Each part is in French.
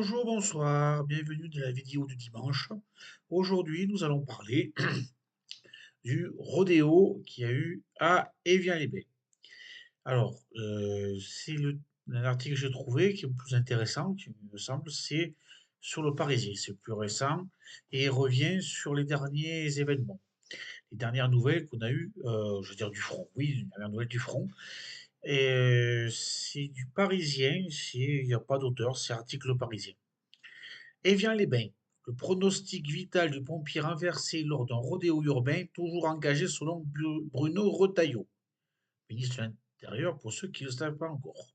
Bonjour, bonsoir, bienvenue dans la vidéo du dimanche. Aujourd'hui, nous allons parler du rodéo qu'il y a eu à Évian-les-Bains. Alors, l'article que j'ai trouvé qui est le plus intéressant, qui me semble, c'est sur le Parisien. C'est le plus récent et revient sur les derniers événements, les dernières nouvelles qu'on a eues, je veux dire du front, oui, les dernières nouvelles du front. Et c'est du Parisien, il n'y a pas d'auteur, c'est article Parisien. Évian-les-Bains. Le pronostic vital du pompier renversé lors d'un rodéo urbain, toujours engagé selon Bruno Retailleau, ministre de l'Intérieur pour ceux qui ne le savent pas encore.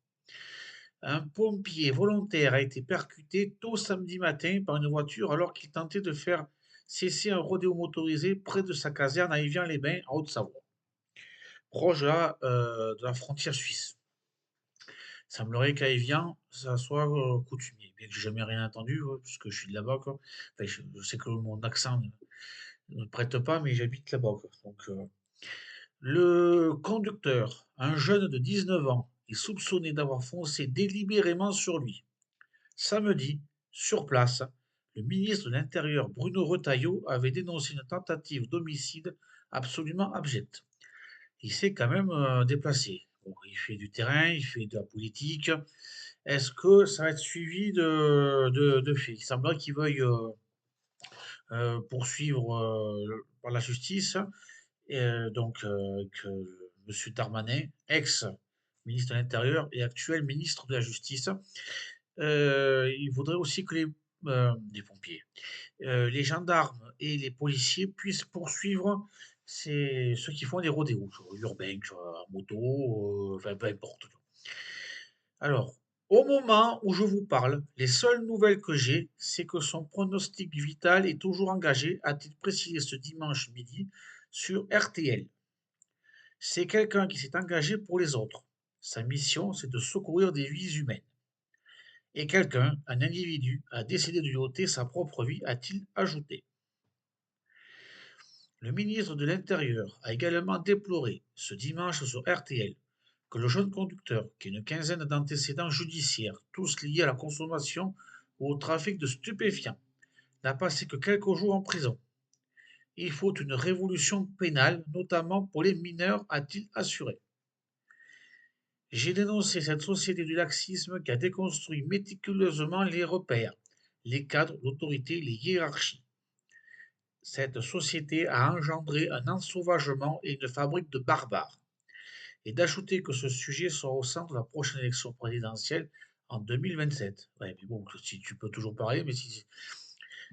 Un pompier volontaire a été percuté tôt samedi matin par une voiture alors qu'il tentait de faire cesser un rodéo motorisé près de sa caserne à Évian-les-Bains, en Haute-Savoie, proche de la frontière suisse. Il semblerait qu'à Évian, ça soit coutumier, bien que j'ai jamais rien entendu, puisque je suis de là-bas, quoi. Enfin, je sais que mon accent ne prête pas, mais j'habite là-bas, quoi. Donc, le conducteur, un jeune de 19 ans, est soupçonné d'avoir foncé délibérément sur lui. Samedi, sur place, le ministre de l'Intérieur, Bruno Retailleau, avait dénoncé une tentative d'homicide absolument abjecte. Il s'est quand même déplacé. Bon, il fait du terrain, il fait de la politique. Est-ce que ça va être suivi de faits? Il semblerait qu'il veuille poursuivre par la justice, que M. Darmanin, ex-ministre de l'Intérieur et actuel ministre de la Justice, il voudrait aussi que les pompiers, les gendarmes et les policiers puissent poursuivre ceux qui font des rodéos, urbains, en moto, enfin peu importe. Alors, au moment où je vous parle, les seules nouvelles que j'ai, c'est que son pronostic vital est toujours engagé, a-t-il précisé ce dimanche midi sur RTL. C'est quelqu'un qui s'est engagé pour les autres. Sa mission, c'est de secourir des vies humaines. Et quelqu'un, un individu, a décidé de lui ôter sa propre vie, a-t-il ajouté. Le ministre de l'Intérieur a également déploré, ce dimanche sur RTL, que le jeune conducteur, qui a une quinzaine d'antécédents judiciaires, tous liés à la consommation ou au trafic de stupéfiants, n'a passé que quelques jours en prison. Il faut une révolution pénale, notamment pour les mineurs, a-t-il assuré. J'ai dénoncé cette société du laxisme qui a déconstruit méticuleusement les repères, les cadres, l'autorité, les hiérarchies. Cette société a engendré un ensauvagement et une fabrique de barbares. Et d'ajouter que ce sujet sera au centre de la prochaine élection présidentielle en 2027. Ouais, mais bon, si tu peux toujours parler, mais si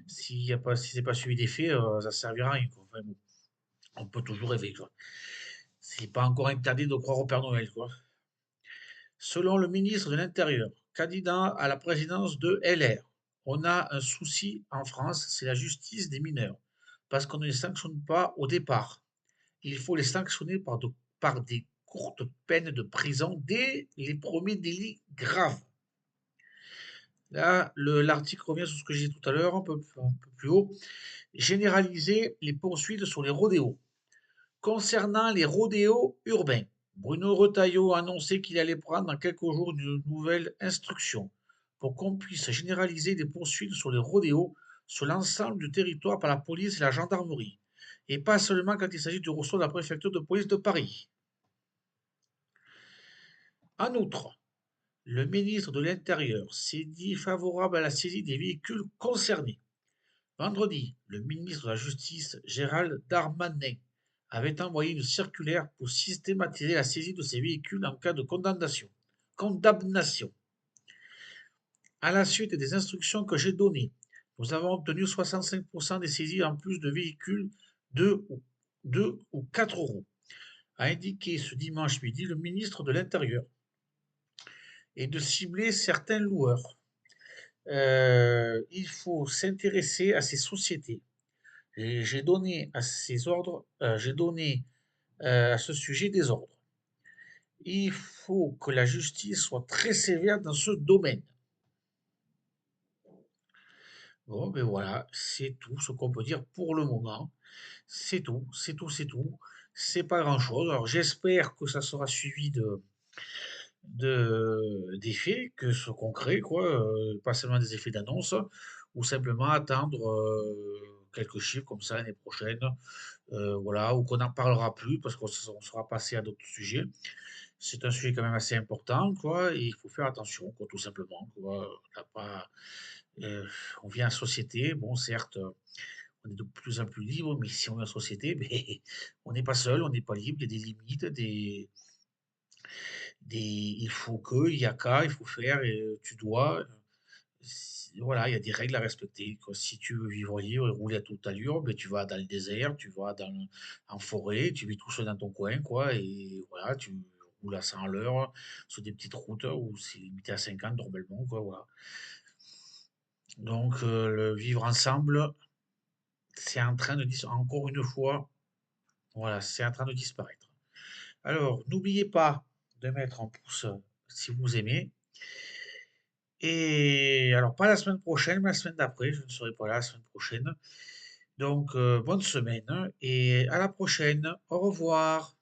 c'est pas suivi des faits, ça servira à rien, quoi. Enfin, bon, on peut toujours rêver, quoi. C'est pas encore interdit de croire au Père Noël, quoi. Selon le ministre de l'Intérieur, candidat à la présidence de LR, on a un souci en France, c'est la justice des mineurs, parce qu'on ne les sanctionne pas au départ. Il faut les sanctionner par des courtes peines de prison dès les premiers délits graves. Là, l'article revient sur ce que j'ai dit tout à l'heure, un peu plus haut. Généraliser les poursuites sur les rodéos. Concernant les rodéos urbains, Bruno Retailleau a annoncé qu'il allait prendre dans quelques jours une nouvelle instruction pour qu'on puisse généraliser des poursuites sur les rodéos sur l'ensemble du territoire par la police et la gendarmerie, et pas seulement quand il s'agit du ressort de la préfecture de police de Paris. En outre, le ministre de l'Intérieur s'est dit favorable à la saisie des véhicules concernés. Vendredi, le ministre de la Justice, Gérald Darmanin, avait envoyé une circulaire pour systématiser la saisie de ces véhicules en cas de condamnation. Condamnation. À la suite des instructions que j'ai données, nous avons obtenu 65% des saisies en plus de véhicules de ou 4 roues, a indiqué ce dimanche midi le ministre de l'Intérieur, et de cibler certains loueurs. Il faut s'intéresser à ces sociétés. Et j'ai donné à ces ordres, j'ai donné à ce sujet des ordres. Il faut que la justice soit très sévère dans ce domaine. Bon, ben voilà, c'est tout ce qu'on peut dire pour le moment. C'est tout, c'est tout, c'est tout. C'est pas grand-chose. Alors j'espère que ça sera suivi d'effets que ce qu'on crée, quoi, pas seulement des effets d'annonce, ou simplement attendre quelques chiffres comme ça l'année prochaine, voilà, ou qu'on n'en parlera plus parce on sera passé à d'autres sujets. C'est un sujet quand même assez important, quoi, et il faut faire attention, quoi, tout simplement, quoi. On n'a pas, euh, on vit en société, bon, certes, on est de plus en plus libre, mais si on est en société, ben, on n'est pas seul, on n'est pas libre, il y a des limites, il faut que, il y a qu'à, il faut faire, et tu dois. Voilà, il y a des règles à respecter, quoi. Si tu veux vivre libre et rouler à toute allure, ben, tu vas dans le désert, en forêt, tu vis tout seul dans ton coin, quoi, et voilà, tu roules à 100 à l'heure sur des petites routes où c'est limité à 50 normalement, quoi, voilà. Donc, le vivre ensemble, c'est en train de encore une fois, voilà, c'est en train de disparaître. Alors, n'oubliez pas de mettre un pouce si vous aimez. Et alors, pas la semaine prochaine, mais la semaine d'après, je ne serai pas là la semaine prochaine. Donc, bonne semaine et à la prochaine. Au revoir.